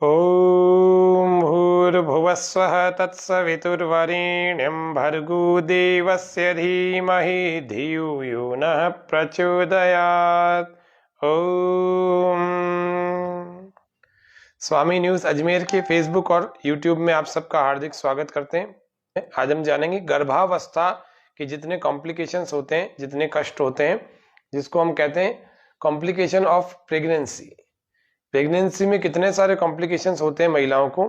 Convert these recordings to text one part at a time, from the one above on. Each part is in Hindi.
ॐ भूर्भुवस्वः तत्सवितुर्वरेण्यं भर्गो देवस्य धीमहि धियो यो नः प्रचोदयात्। ओम। स्वामी न्यूज़ अजमेर के फेसबुक और यूट्यूब में आप सबका हार्दिक स्वागत करते हैं। आज हम जानेंगे गर्भावस्था के जितने कॉम्प्लिकेशंस होते हैं, जितने कष्ट होते हैं, जिसको हम कहते हैं कॉम्प्लिकेशन ऑफ प्रेगनेंसी। प्रेगनेंसी में कितने सारे कॉम्प्लिकेशंस होते हैं महिलाओं को,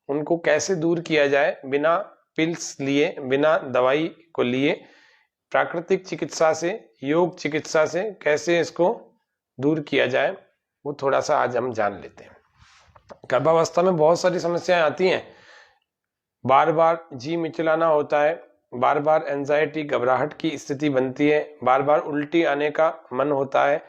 उनको कैसे दूर किया जाए बिना पिल्स लिए, बिना दवाई को लिए, प्राकृतिक चिकित्सा से, योग चिकित्सा से कैसे इसको दूर किया जाए, वो थोड़ा सा आज हम जान लेते हैं। गर्भावस्था में बहुत सारी समस्याएं आती हैं। बार बार जी मिचलाना होता है, बार बार एंजाइटी, घबराहट की स्थिति बनती है, बार बार उल्टी आने का मन होता है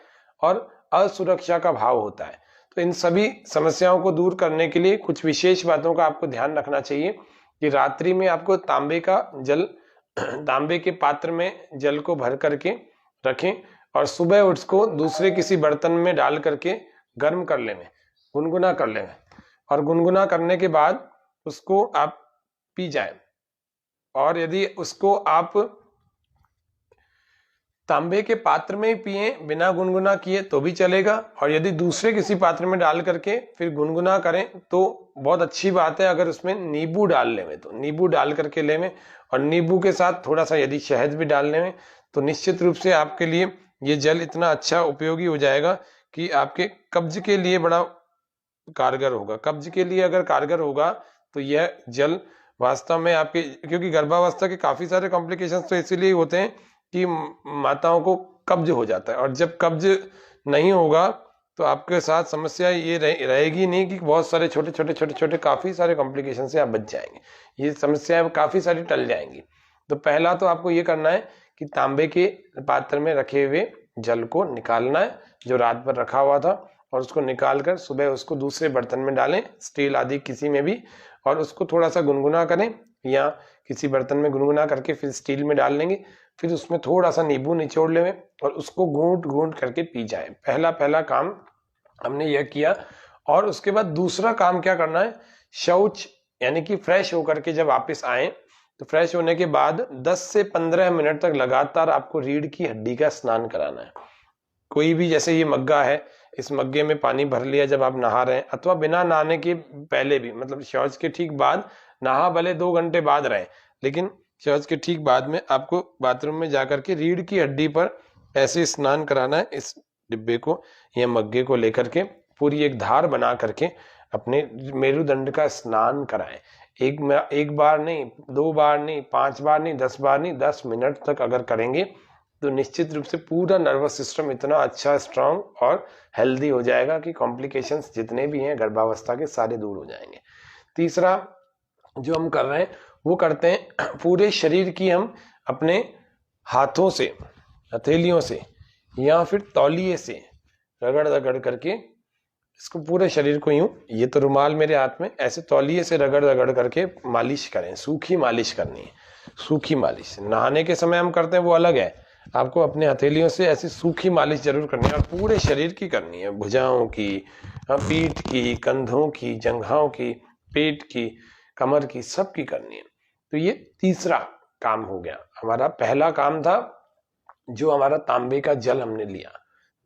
और असुरक्षा का भाव होता है। तो इन सभी समस्याओं को दूर करने के लिए कुछ विशेष बातों का आपको ध्यान रखना चाहिए कि रात्रि में आपको तांबे के पात्र में जल को भर करके रखें और सुबह उसको दूसरे किसी बर्तन में डाल करके गर्म कर लें, गुनगुना कर लें, और गुनगुना करने के बाद उसको आप पी जाएं। और यदि उसको आप तांबे के पात्र में ही पिए बिना गुनगुना किए तो भी चलेगा, और यदि दूसरे किसी पात्र में डाल करके फिर गुनगुना करें तो बहुत अच्छी बात है। अगर उसमें नींबू डाल लें तो नींबू डाल करके लें, और नींबू के साथ थोड़ा सा यदि शहद भी डाल लें तो निश्चित रूप से आपके लिए ये जल इतना अच्छा उपयोगी हो जाएगा कि आपके कब्ज के लिए बड़ा कारगर होगा। कब्ज के लिए अगर कारगर होगा तो यह जल वास्तव में आपके, क्योंकि गर्भावस्था के काफी सारे कॉम्प्लिकेशंस तो इसीलिए होते हैं कि माताओं को कब्ज हो जाता है, और जब कब्ज नहीं होगा तो आपके साथ समस्या ये रहेगी नहीं कि बहुत सारे छोटे काफी सारे कॉम्प्लिकेशन से आप बच जाएंगे। ये समस्याएं काफी सारी टल जाएंगी। तो पहला तो आपको ये करना है कि तांबे के पात्र में रखे हुए जल को निकालना है जो रात भर रखा हुआ था, और उसको निकाल कर सुबह उसको दूसरे बर्तन में डालें, स्टील आदि किसी में भी, और उसको थोड़ा सा गुनगुना करें या किसी बर्तन में गुनगुना करके फिर स्टील में डाल लेंगे। फिर उसमें थोड़ा सा नींबू निचोड़ लें और उसको घूंट घूंट करके पी जाए। पहला काम हमने यह किया। और उसके बाद दूसरा काम क्या करना है, शौच यानी कि फ्रेश होकर के जब वापस आए तो फ्रेश होने के बाद 10 से 15 मिनट तक लगातार आपको रीढ़ की हड्डी का स्नान कराना है। कोई भी, जैसे ये मग्गा है, इस मग्गे में पानी भर लिया जब आप नहा रहे हैं, अथवा बिना नहाने के पहले भी, मतलब शौच के ठीक बाद, नहा भले 2 घंटे बाद रहे, लेकिन शौच के ठीक बाद में आपको बाथरूम में जाकर के रीढ़ की हड्डी पर ऐसे स्नान कराना है। इस डिब्बे को या मग्गे को लेकर के पूरी एक धार बना करके अपने मेरुदंड का स्नान कराएं। एक बार नहीं, 2 बार नहीं, 5 बार नहीं, 10 बार नहीं, 10 मिनट तक अगर करेंगे तो निश्चित रूप से पूरा नर्वस सिस्टम इतना अच्छा, स्ट्रांग और हेल्दी हो जाएगा कि कॉम्प्लिकेशंस जितने भी हैं गर्भावस्था के सारे दूर हो जाएंगे। तीसरा जो हम कर रहे हैं वो करते हैं, पूरे शरीर की हम अपने हाथों से, हथेलियों से या फिर तौलिए से रगड़ रगड़ करके इसको पूरे शरीर को यूं, ये तो रुमाल मेरे हाथ में, ऐसे तौलिए से रगड़ रगड़ करके मालिश करें। सूखी मालिश करनी है, सूखी मालिश। नहाने के समय हम करते हैं वो अलग है, आपको अपने हथेलियों से ऐसी सूखी मालिश जरूर करनी है, और पूरे शरीर की करनी है, भुजाओं की, पीठ की, कंधों की, जंघाओं की, पेट की, कमर की, सबकी करनी है। तो ये तीसरा काम हो गया हमारा। पहला काम था जो हमारा तांबे का जल हमने लिया,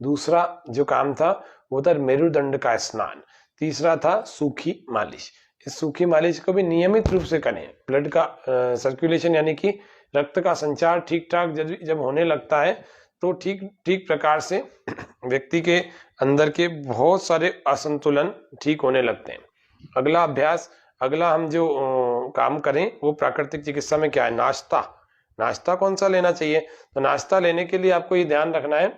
दूसरा जो काम था वो था मेरुदंड का स्नान, तीसरा था सूखी मालिश। इस सूखी मालिश को भी नियमित रूप से करें। ब्लड का सर्कुलेशन यानी कि रक्त का संचार ठीक ठाक जब होने लगता है तो ठीक प्रकार से व्यक्ति के अंदर के बहुत सारे असंतुलन ठीक होने लगते हैं। अगला अभ्यास, अगला हम जो काम करें वो प्राकृतिक चिकित्सा में क्या है, नाश्ता कौन सा लेना चाहिए। तो नाश्ता लेने के लिए आपको ये ध्यान रखना है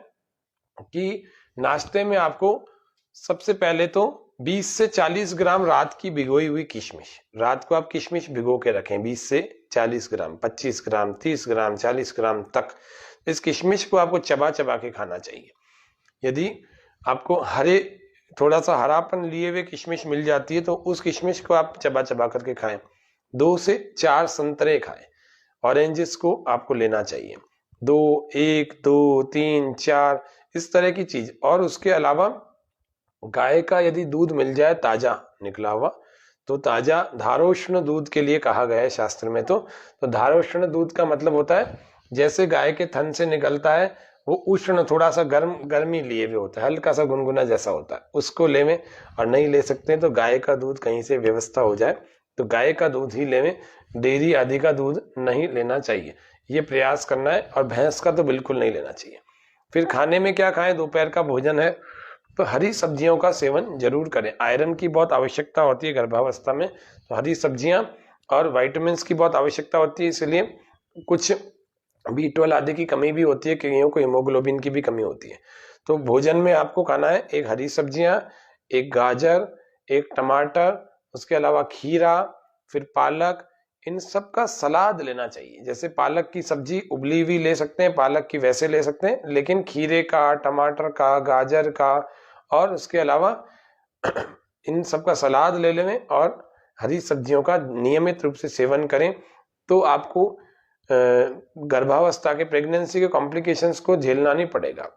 कि नाश्ते में आपको सबसे पहले तो 20 से 40 ग्राम रात की भिगोई हुई किशमिश, रात को आप किशमिश भिगो के रखें, 20 से 40 ग्राम, 25 ग्राम, 30 ग्राम, 40 ग्राम तक। इस किशमिश को आपको चबा चबा के खाना चाहिए। यदि आपको थोड़ा सा हरापन लिए हुए किशमिश मिल जाती है तो उस किशमिश को आप चबा चबा करके खाएं। 2 से 4 संतरे खाएं, ऑरेंजेस को आपको लेना चाहिए, 1, 2, 3, 4 इस तरह की चीज। और उसके अलावा गाय का यदि दूध मिल जाए ताजा निकला हुआ, तो ताजा धारोष्ण दूध के लिए कहा गया है शास्त्र में। तो धारोष्ण दूध का मतलब होता है जैसे गाय के थन से निकलता है वो उष्ण, थोड़ा सा गर्मी लिए हुए होता है, हल्का सा गुनगुना जैसा होता है, उसको लेवें। और नहीं ले सकते तो गाय का दूध कहीं से व्यवस्था हो जाए तो गाय का दूध ही लेवें, डेयरी आदि का दूध नहीं लेना चाहिए, ये प्रयास करना है। और भैंस का तो बिल्कुल नहीं लेना चाहिए। फिर खाने में क्या खाएं, दोपहर का भोजन है तो हरी सब्जियों का सेवन जरूर करें। आयरन की बहुत आवश्यकता होती है गर्भावस्था में, तो हरी सब्जियां और विटामिन की बहुत आवश्यकता होती है, इसलिए कुछ B12 आदि की कमी भी होती है, कईयों को हीमोग्लोबिन की भी कमी होती है। तो भोजन में आपको खाना है एक हरी सब्जियां, एक गाजर, एक टमाटर, उसके अलावा खीरा, फिर पालक, इन सब का सलाद लेना चाहिए। जैसे पालक की सब्जी उबली हुई ले सकते हैं, पालक की वैसे ले सकते हैं, लेकिन खीरे का, टमाटर का, गाजर का और उसके अलावा इन सब का सलाद ले लें और हरी सब्जियों का नियमित रूप से सेवन करें। तो आपको गर्भावस्था के, प्रेगनेंसी के कॉम्प्लिकेशंस को झेलना नहीं पड़ेगा,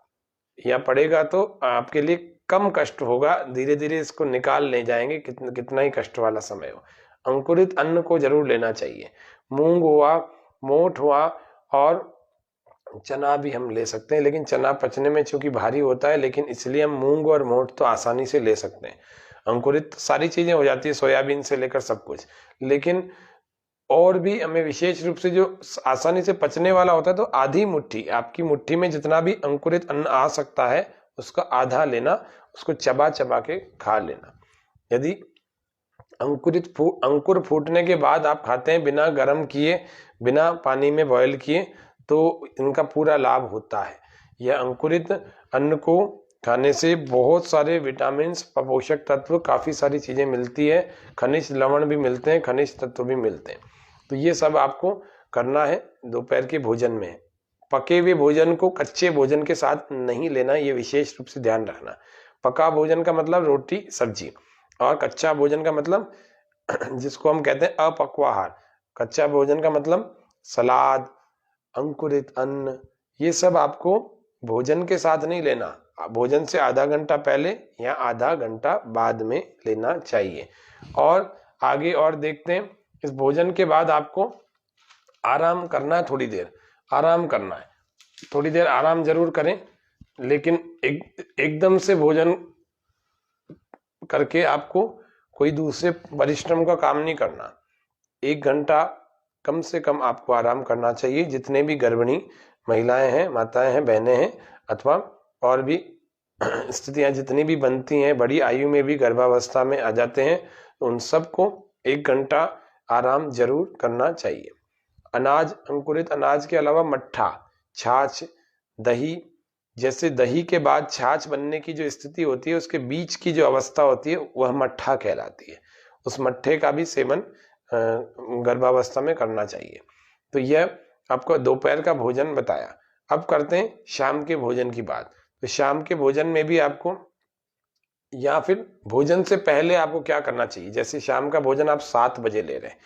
या पड़ेगा तो आपके लिए कम कष्ट होगा, धीरे धीरे इसको निकाल ले जाएंगे, कितना ही कष्ट वाला समय हो। अंकुरित अन्न को जरूर लेना चाहिए, मूंग हुआ, मोठ हुआ और चना भी हम ले सकते हैं, लेकिन चना पचने में चूंकि भारी होता है, लेकिन इसलिए हम मूंग और मोठ तो आसानी से ले सकते हैं। अंकुरित सारी चीजें हो जाती है, सोयाबीन से लेकर सब कुछ, लेकिन और भी हमें विशेष रूप से जो आसानी से पचने वाला होता है, तो आधी मुट्ठी, आपकी मुट्ठी में जितना भी अंकुरित अन्न आ सकता है उसका आधा लेना, उसको चबा चबा के खा लेना। यदि अंकुर फूटने के बाद आप खाते हैं बिना गर्म किए, बिना पानी में बॉयल किए, तो इनका पूरा लाभ होता है। यह अंकुरित अन्न को खाने से बहुत सारे विटामिन, पोषक तत्व, काफी सारी चीजें मिलती है, खनिज लवण भी मिलते हैं, खनिज तत्व भी मिलते हैं। तो ये सब आपको करना है दोपहर के भोजन में। पके हुए भोजन को कच्चे भोजन के साथ नहीं लेना, ये विशेष रूप से ध्यान रखना। पका भोजन का मतलब रोटी सब्जी, और कच्चा भोजन का मतलब जिसको हम कहते हैं अपक्वाहार, कच्चा भोजन का मतलब सलाद, अंकुरित अन्न, ये सब आपको भोजन के साथ नहीं लेना, भोजन से आधा घंटा पहले या आधा घंटा बाद में लेना चाहिए। और आगे और देखते हैं, इस भोजन के बाद आपको आराम करना है, थोड़ी देर आराम करना है, थोड़ी देर आराम जरूर करें, लेकिन एकदम से भोजन करके आपको कोई दूसरे परिश्रम का काम नहीं करना। 1 घंटा कम से कम आपको आराम करना चाहिए। जितने भी गर्भिणी महिलाएं हैं, माताएं हैं, बहनें हैं, अथवा और भी स्थितियां जितनी भी बनती हैं, बड़ी आयु में भी गर्भावस्था में आ जाते हैं, तो उन सबको 1 घंटा आराम जरूर करना चाहिए। अनाज, अंकुरित अनाज के अलावा मट्ठा, छाछ, दही, जैसे दही के बाद छाछ बनने की जो स्थिति होती है, उसके बीच की जो अवस्था होती है वह मट्ठा कहलाती है। उस मट्ठे का भी सेवन गर्भावस्था में करना चाहिए। तो यह आपको दोपहर का भोजन बताया। अब करते हैं शाम के भोजन की बात। तो शाम के भोजन में भी आपको, या फिर भोजन से पहले आपको क्या करना चाहिए। जैसे शाम का भोजन आप 7 बजे ले रहे हैं,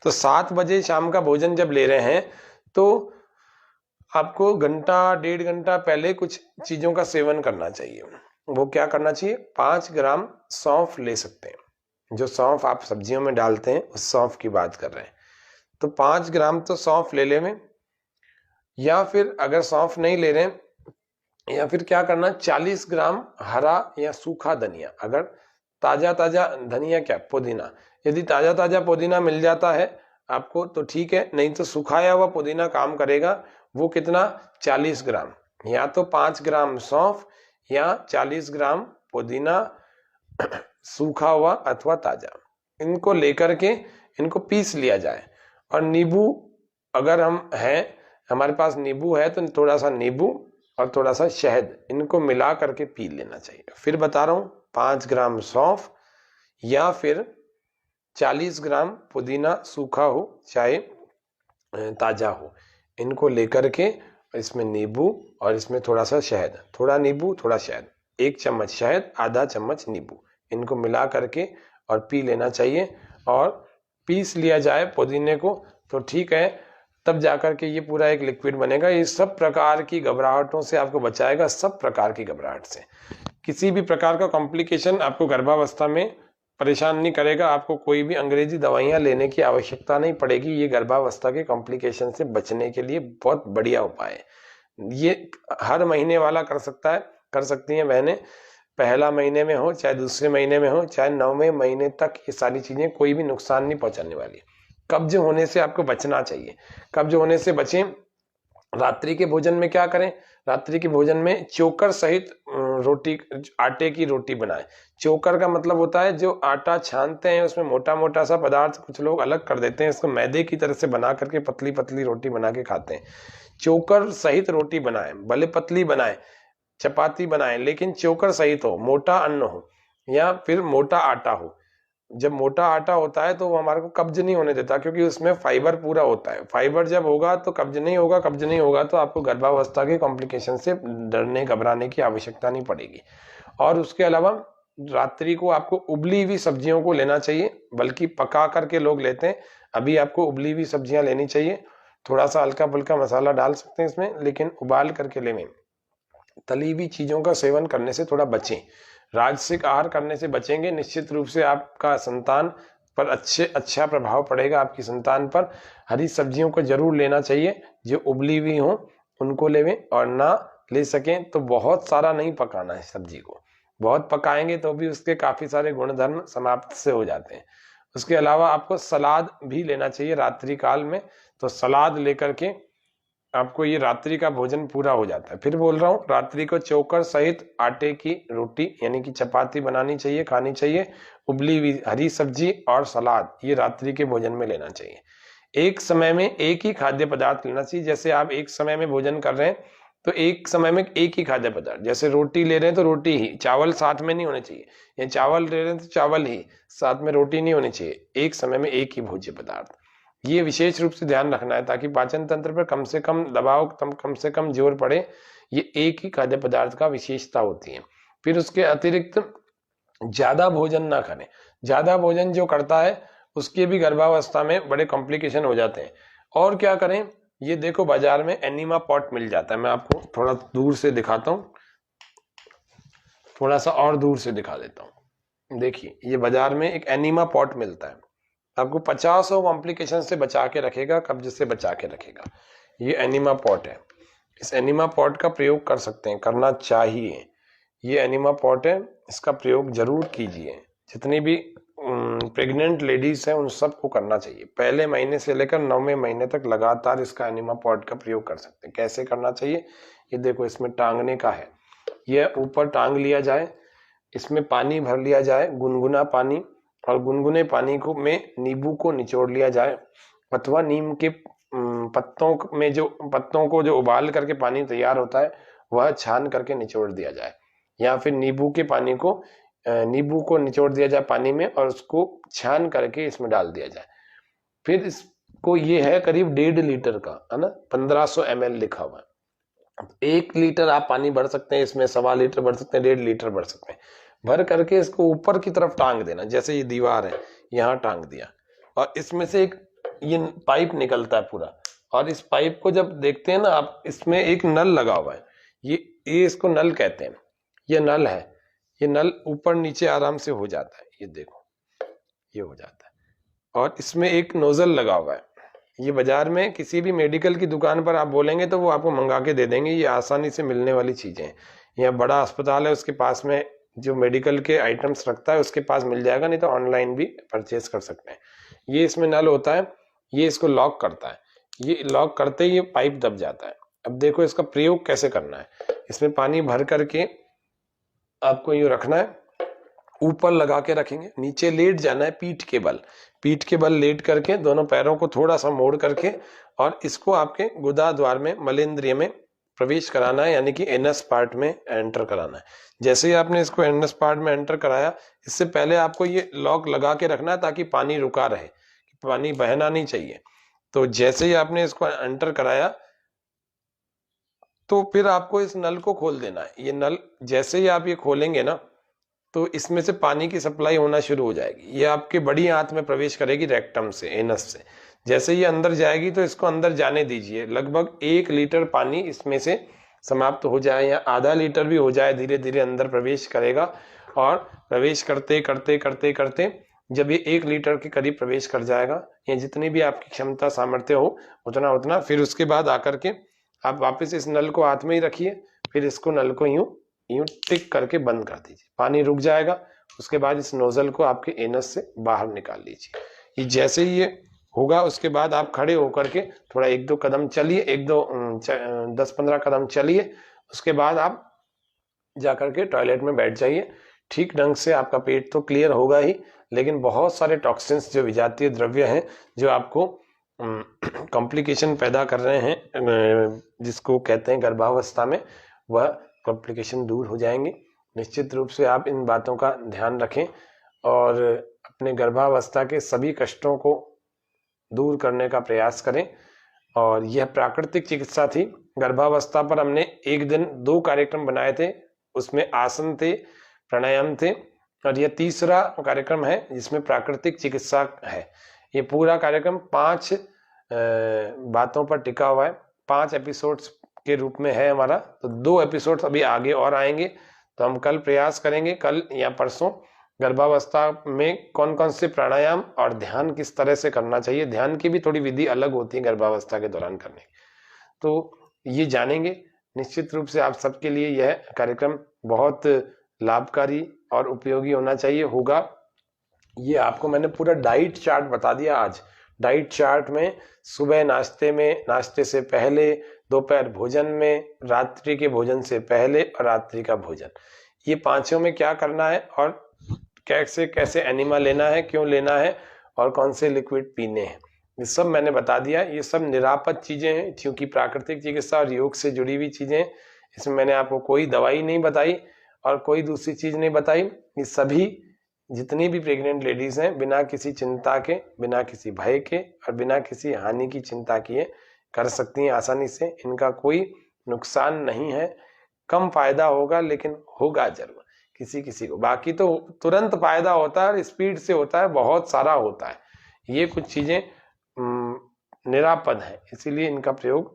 तो 7 बजे शाम का भोजन जब ले रहे हैं तो आपको घंटा 1.5 घंटा पहले कुछ चीजों का सेवन करना चाहिए। वो क्या करना चाहिए, 5 ग्राम सौंफ ले सकते हैं। जो सौंफ आप सब्जियों में डालते हैं उस सौंफ की बात कर रहे हैं, तो 5 ग्राम तो सौंफ ले लें। या फिर अगर सौंफ नहीं ले रहे हैं, या फिर क्या करना, 40 ग्राम हरा या सूखा धनिया, अगर ताजा ताजा धनिया, क्या पुदीना, यदि ताजा ताजा पुदीना मिल जाता है आपको तो ठीक है, नहीं तो सुखाया हुआ पुदीना काम करेगा। वो कितना, 40 ग्राम, या तो 5 ग्राम सौंफ या 40 ग्राम पुदीना, सूखा हुआ अथवा ताजा, इनको लेकर के इनको पीस लिया जाए। और नींबू, अगर हम हैं, हमारे पास नींबू है, तो थोड़ा सा नींबू और थोड़ा सा शहद, इनको मिला करके पी लेना चाहिए। फिर बता रहा हूं, 5 ग्राम सौंफ या फिर 40 ग्राम पुदीना, सूखा हो चाहे ताजा हो, इनको लेकर के इसमें नींबू और इसमें थोड़ा सा शहद, थोड़ा नींबू थोड़ा शहद, 1 चम्मच शहद, आधा चम्मच नींबू, इनको मिला करके और पी लेना चाहिए। और पीस लिया जाए पुदीने को तो ठीक है, तब जाकर के ये पूरा एक लिक्विड बनेगा। ये सब प्रकार की घबराहटों से आपको बचाएगा, सब प्रकार की घबराहट से। किसी भी प्रकार का कॉम्प्लिकेशन आपको गर्भावस्था में परेशान नहीं करेगा। आपको कोई भी अंग्रेजी दवाइयां लेने की आवश्यकता नहीं पड़ेगी। ये गर्भावस्था के कॉम्प्लिकेशन से बचने के लिए बहुत बढ़िया उपाय है। ये हर महीने वाला कर सकता है, कर सकती हैं बहनें, पहला महीने में हो चाहे दूसरे महीने में हो चाहे 9वें महीने तक, ये सारी चीजें कोई भी नुकसान नहीं पहुंचाने वाली। कब्ज होने से आपको बचना चाहिए। कब्ज होने से बचें, रात्रि के भोजन में क्या करें? रात्रि के भोजन में चोकर सहित रोटी, आटे की रोटी बनाएं। चोकर का मतलब होता है जो आटा छानते हैं उसमें मोटा मोटा सा पदार्थ कुछ लोग अलग कर देते हैं, इसको मैदे की तरह से बना करके पतली पतली रोटी बना के खाते हैं। चोकर सहित रोटी बनाएं, भले पतली बनाएं, चपाती बनाएं, लेकिन चोकर सहित हो, मोटा अन्न हो या फिर मोटा आटा हो। जब मोटा आटा होता है तो वो हमारे को कब्ज नहीं होने देता, क्योंकि उसमें फाइबर पूरा होता है। फाइबर जब होगा तो कब्ज नहीं होगा, कब्ज नहीं होगा तो आपको गर्भावस्था के कॉम्प्लिकेशन से डरने घबराने की आवश्यकता नहीं पड़ेगी। और उसके अलावा रात्रि को आपको उबली हुई सब्जियों को लेना चाहिए, बल्कि पका करके लोग लेते हैं, अभी आपको उबली हुई सब्जियां लेनी चाहिए। थोड़ा सा हल्का फुल्का मसाला डाल सकते हैं इसमें, लेकिन उबाल करके लेवें। तली हुई चीजों का सेवन करने से थोड़ा बचें। राजसिक आहार करने से बचेंगे, निश्चित रूप से आपका संतान पर अच्छा प्रभाव पड़ेगा, आपकी संतान पर। हरी सब्जियों को जरूर लेना चाहिए, जो उबली हुई हो उनको लेवें, और ना ले सकें तो बहुत सारा नहीं पकाना है सब्जी को। बहुत पकाएंगे तो भी उसके काफी सारे गुणधर्म समाप्त से हो जाते हैं। उसके अलावा आपको सलाद भी लेना चाहिए रात्रि काल में, तो सलाद लेकर के आपको ये रात्रि का भोजन पूरा हो जाता है। फिर बोल रहा हूँ, रात्रि को चोकर सहित आटे की रोटी यानी कि चपाती बनानी चाहिए, खानी चाहिए। उबली हुई हरी सब्जी और सलाद ये रात्रि के भोजन में लेना चाहिए। एक समय में एक ही खाद्य पदार्थ लेना चाहिए। जैसे आप एक समय में भोजन कर रहे हैं तो एक समय में एक ही खाद्य पदार्थ, जैसे रोटी ले रहे हैं तो रोटी ही, चावल साथ में नहीं होने चाहिए, या चावल ले रहे हैं तो चावल ही, साथ में रोटी नहीं होनी चाहिए। एक समय में एक ही भोज्य पदार्थ, ये विशेष रूप से ध्यान रखना है ताकि पाचन तंत्र पर कम से कम दबाव, कम से कम जोर पड़े। ये एक ही खाद्य पदार्थ का विशेषता होती है। फिर उसके अतिरिक्त ज्यादा भोजन ना करें। ज्यादा भोजन जो करता है उसके भी गर्भावस्था में बड़े कॉम्प्लिकेशन हो जाते हैं। और क्या करें, ये देखो बाजार में एनिमा पॉट मिल जाता है। मैं आपको थोड़ा दूर से दिखाता हूँ, थोड़ा सा और दूर से दिखा देता हूँ। देखिए, ये बाजार में एक एनिमा पॉट मिलता है, आपको 50 कॉम्प्लिकेशन से बचा के रखेगा, कब्ज से बचा के रखेगा। ये एनिमा पॉट है। इस एनिमा पॉट का प्रयोग कर सकते हैं, करना चाहिए। ये एनिमा पॉट है, इसका प्रयोग जरूर कीजिए। जितनी भी प्रेग्नेंट लेडीज हैं उन सबको करना चाहिए। पहले महीने से लेकर 9वें महीने तक लगातार इसका एनिमा पॉट का प्रयोग कर सकते हैं। कैसे करना चाहिए, ये देखो, इसमें टांगने का है। यह ऊपर टांग लिया जाए, इसमें पानी भर लिया जाए, गुनगुना पानी, और गुनगुने पानी को में नींबू को निचोड़ लिया जाए, अथवा नीम के पत्तों को जो उबाल करके पानी तैयार होता है वह छान करके निचोड़ दिया जाए, या फिर नींबू को निचोड़ दिया जाए पानी में और उसको छान करके इसमें डाल दिया जाए। फिर इसको, ये है करीब 1.5 लीटर का, है ना, 1500 ml लिखा हुआ है। 1 लीटर आप पानी भर सकते हैं इसमें, 1.25 लीटर भर सकते हैं, 1.5 लीटर भर सकते हैं। भर करके इसको ऊपर की तरफ टांग देना, जैसे ये दीवार है यहाँ टांग दिया, और इसमें से एक ये पाइप निकलता है पूरा, और इस पाइप को जब देखते हैं ना आप, इसमें एक नल लगा हुआ है। ये इसको नल कहते हैं। ये नल है, ये नल ऊपर नीचे आराम से हो जाता है। ये देखो, ये हो जाता है, और इसमें एक नोजल लगा हुआ है। ये बाजार में किसी भी मेडिकल की दुकान पर आप बोलेंगे तो वो आपको मंगा के दे देंगे। ये आसानी से मिलने वाली चीजें हैं। यहाँ बड़ा अस्पताल है, उसके पास में जो मेडिकल के आइटम्स रखता है उसके पास मिल जाएगा, नहीं तो ऑनलाइन भी परचेज कर सकते हैं। ये इसमें नल होता है, ये इसको लॉक करता है। ये लॉक करते ही ये पाइप दब जाता है। अब देखो इसका प्रयोग कैसे करना है। इसमें पानी भर करके आपको यूं रखना है, ऊपर लगा के रखेंगे, नीचे लेट जाना है पीठ के बल लेट करके, दोनों पैरों को थोड़ा सा मोड़ करके, और इसको आपके गुदा द्वार में, मलेंद्रिय में प्रवेश कराना है, यानी कि एनस पार्ट में एंटर कराना है। जैसे ही आपने इसको एनस पार्ट में एंटर कराया, इससे पहले आपको ये लॉक लगा के रखना है ताकि पानी रुका रहे, पानी बहना नहीं चाहिए। तो जैसे ही आपने इसको एंटर कराया तो फिर आपको इस नल को खोल देना है। ये नल जैसे ही आप ये खोलेंगे ना, तो इसमें से पानी की सप्लाई होना शुरू हो जाएगी। ये आपके बड़ी आंत में प्रवेश करेगी, रेक्टम से, एनस से। जैसे ये अंदर जाएगी तो इसको अंदर जाने दीजिए। लगभग 1 लीटर पानी इसमें से समाप्त हो जाए या आधा लीटर भी हो जाए, धीरे धीरे अंदर प्रवेश करेगा। और प्रवेश करते करते करते करते जब ये 1 लीटर के करीब प्रवेश कर जाएगा, या जितनी भी आपकी क्षमता सामर्थ्य हो उतना उतना, फिर उसके बाद आकर के आप वापस इस नल को हाथ में ही रखिए, फिर इसको नल को यूं यूं टिक करके बंद कर दीजिए, पानी रुक जाएगा। उसके बाद इस नोजल को आपके एनस से बाहर निकाल लीजिए। ये जैसे ही ये होगा उसके बाद आप खड़े होकर के थोड़ा 1-2 कदम चलिए, 10-15 कदम चलिए। उसके बाद आप जाकर के टॉयलेट में बैठ जाइए। ठीक ढंग से आपका पेट तो क्लियर होगा ही, लेकिन बहुत सारे टॉक्सिन्स जो विजातीय द्रव्य हैं जो आपको कॉम्प्लिकेशन पैदा कर रहे हैं, जिसको कहते हैं गर्भावस्था में, वह कॉम्प्लिकेशन दूर हो जाएंगे। निश्चित रूप से आप इन बातों का ध्यान रखें और अपने गर्भावस्था के सभी कष्टों को दूर करने का प्रयास करें। और यह प्राकृतिक चिकित्सा थी। गर्भावस्था पर हमने एक दिन 2 कार्यक्रम बनाए थे, उसमें आसन थे, प्राणायाम थे, और यह तीसरा कार्यक्रम है जिसमें प्राकृतिक चिकित्सा है। ये पूरा कार्यक्रम 5 बातों पर टिका हुआ है, 5 एपिसोड्स के रूप में है हमारा। तो 2 एपिसोड्स अभी आगे और आएंगे, तो हम कल प्रयास करेंगे, कल या परसों, गर्भावस्था में कौन कौन से प्राणायाम और ध्यान किस तरह से करना चाहिए। ध्यान की भी थोड़ी विधि अलग होती है गर्भावस्था के दौरान करने की, तो ये जानेंगे। निश्चित रूप से आप सबके लिए यह कार्यक्रम बहुत लाभकारी और उपयोगी होना चाहिए, होगा। ये आपको मैंने पूरा डाइट चार्ट बता दिया आज। डाइट चार्ट में सुबह नाश्ते में, नाश्ते से पहले, दोपहर भोजन में, रात्रि के भोजन से पहले और रात्रि का भोजन, ये पांचों में क्या करना है और कैसे कैसे एनिमा लेना है, क्यों लेना है, और कौन से लिक्विड पीने हैं, ये सब मैंने बता दिया। ये सब निरापद चीजें हैं, क्योंकि प्राकृतिक चिकित्सा और योग से जुड़ी हुई चीजें हैं। इसमें मैंने आपको कोई दवाई नहीं बताई और कोई दूसरी चीज नहीं बताई। ये सभी जितनी भी प्रेग्नेंट लेडीज हैं, बिना किसी चिंता के, बिना किसी भय के और बिना किसी हानि की चिंता किए कर सकती हैं आसानी से। इनका कोई नुकसान नहीं है, कम फायदा होगा लेकिन होगा जरूर किसी किसी को। बाकी तो तुरंत फायदा होता है और स्पीड से होता है, बहुत सारा होता है। ये कुछ चीजें निरापद है, इसीलिए इनका प्रयोग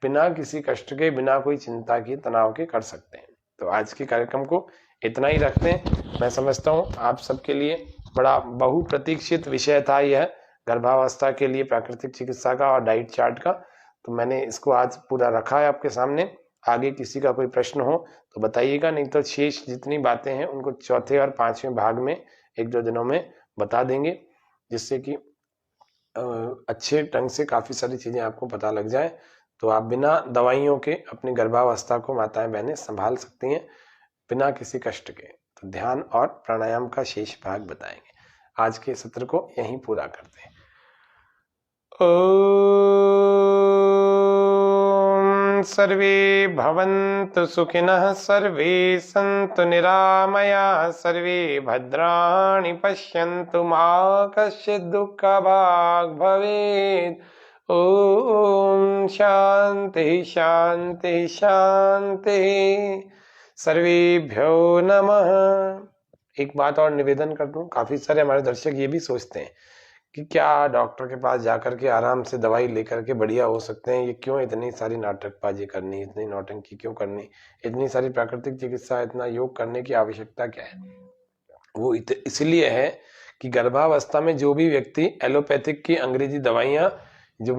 बिना किसी कष्ट के, बिना कोई चिंता की, तनाव के कर सकते हैं। तो आज के कार्यक्रम को इतना ही रखते हैं। मैं समझता हूँ आप सबके लिए बड़ा बहुप्रतीक्षित विषय था यह, गर्भावस्था के लिए प्राकृतिक चिकित्सा का और डाइट चार्ट का। तो मैंने इसको आज पूरा रखा है आपके सामने। आगे किसी का कोई प्रश्न हो तो बताइएगा, नहीं तो शेष जितनी बातें हैं उनको चौथे और 5वें भाग में 1-2 दिनों में बता देंगे, जिससे कि अच्छे ढंग से काफी सारी चीजें आपको पता लग जाए। तो आप बिना दवाइयों के अपनी गर्भावस्था को माताएं बहनें संभाल सकती हैं बिना किसी कष्ट के। तो ध्यान और प्राणायाम का शेष भाग बताएंगे। आज के सत्र को यहीं पूरा करते हैं। ओम सर्वे भवन्तु सुखिनः, सर्वे सन्तु निरामया, सर्वे भद्राणि पश्यन्तु, मा कश्चित् दुःखभाग् भवेत्। ओम शांति शांति शांति। सर्वेभ्यो नमः। एक बात और निवेदन कर दूं, काफी सारे हमारे दर्शक ये भी सोचते हैं कि क्या डॉक्टर के पास जाकर के आराम से दवाई लेकर के बढ़िया हो सकते हैं, ये क्यों इतनी सारी नाटकबाजी करनी, इतनी नौटंकी क्यों करनी, इतनी सारी प्राकृतिक चिकित्सा, इतना योग करने की आवश्यकता क्या है। वो इसलिए है कि गर्भावस्था में जो भी व्यक्ति एलोपैथिक की अंग्रेजी दवाइयां जो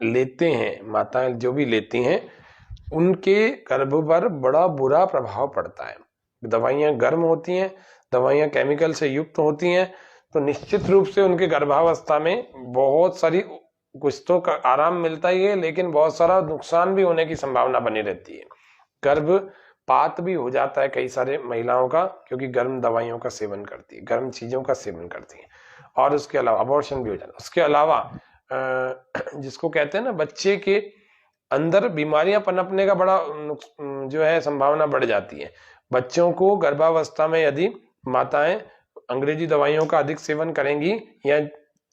लेते हैं, माताएं जो भी लेती हैं, उनके गर्भ पर बड़ा बुरा प्रभाव पड़ता है। दवाइयां गर्म होती हैं, दवाइयां केमिकल से युक्त होती हैं, तो निश्चित रूप से उनके गर्भावस्था में बहुत सारी, कुछ तो आराम मिलता ही है लेकिन बहुत सारा नुकसान भी होने की संभावना बनी रहती है। गर्भपात भी हो जाता है कई सारे महिलाओं का, क्योंकि गर्म दवाइयों का सेवन करती है, गर्म चीजों का सेवन करती है। और उसके अलावा अबॉर्शन भी हो जाता है। उसके अलावा जिसको कहते हैं ना, बच्चे के अंदर बीमारियां पनपने का बड़ा जो है संभावना बढ़ जाती है। बच्चों को गर्भावस्था में यदि माताएं अंग्रेजी दवाइयों का अधिक सेवन करेंगी या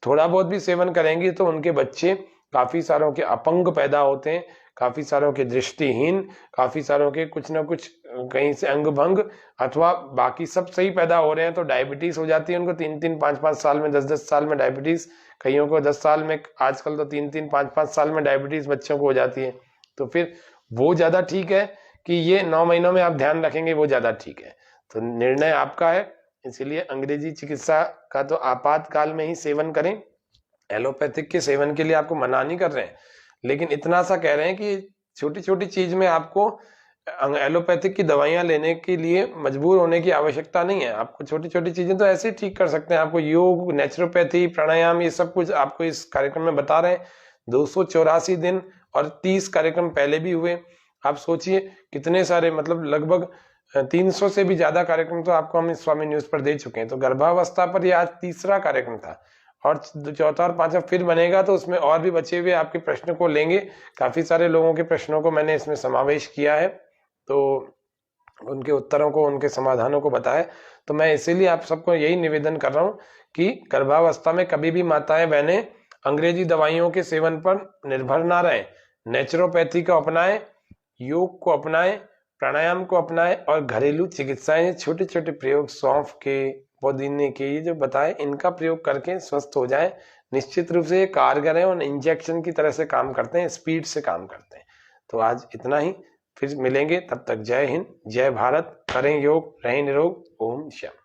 थोड़ा बहुत भी सेवन करेंगी, तो उनके बच्चे काफी सारों के अपंग पैदा होते हैं, काफी सारों के दृष्टिहीन, काफी सारों के कुछ ना कुछ कहीं से अंग भंग, अथवा बाकी सब सही पैदा हो रहे हैं तो डायबिटीज हो जाती है उनको 3-3, 5-5 साल में, 10-10 साल में डायबिटीज, कईयों को 10 साल में, आजकल तो 3-3, 5-5 साल में डायबिटीज बच्चों को हो जाती है। तो फिर वो ज्यादा ठीक है कि ये 9 महीनों में आप ध्यान रखेंगे वो ज्यादा ठीक है? तो निर्णय आपका है। इसीलिए अंग्रेजी चिकित्सा का तो आपातकाल में ही सेवन करें। एलोपैथिक के सेवन के लिए आपको मना नहीं कर रहे हैं, लेकिन इतना सा कह रहे हैं कि छोटी छोटी चीज में आपको एलोपैथिक की दवाइयां लेने के लिए मजबूर होने की आवश्यकता नहीं है। आपको छोटी छोटी चीजें तो ऐसे ही ठीक कर सकते हैं। आपको योग, नेचुरोपैथी, प्राणायाम, ये सब कुछ आपको इस कार्यक्रम में बता रहे हैं। 284 दिन और 30 कार्यक्रम पहले भी हुए। आप सोचिए कितने सारे, मतलब लगभग 300 से भी ज्यादा कार्यक्रम तो आपको हम स्वामी न्यूज पर दे चुके हैं। तो गर्भावस्था पर ये आज तीसरा कार्यक्रम था और चौथा और पांचवा फिर बनेगा, तो उसमें और भी बचे हुए आपके प्रश्न को लेंगे। काफी सारे लोगों के प्रश्नों को मैंने इसमें समावेश किया है, तो उनके उत्तरों को, उनके समाधानों को बताया। तो मैं इसीलिए आप सबको यही निवेदन कर रहा हूं कि गर्भावस्था में कभी भी माताएं बहनें अंग्रेजी दवाइयों के सेवन पर निर्भर ना रहें। नेचुरोपैथी को अपनाएं, योग को अपनाएं, प्राणायाम को अपनाएं और घरेलू चिकित्साएं, छोटे छोटे प्रयोग, सौंफ के, पुदीने के, ये जो बताए, इनका प्रयोग करके स्वस्थ हो जाएं। निश्चित रूप से ये कारगर है और इंजेक्शन की तरह से काम करते हैं, स्पीड से काम करते हैं। तो आज इतना ही, फिर मिलेंगे, तब तक जय हिंद, जय भारत, करें योग, रहें निरोग। ओम शांति।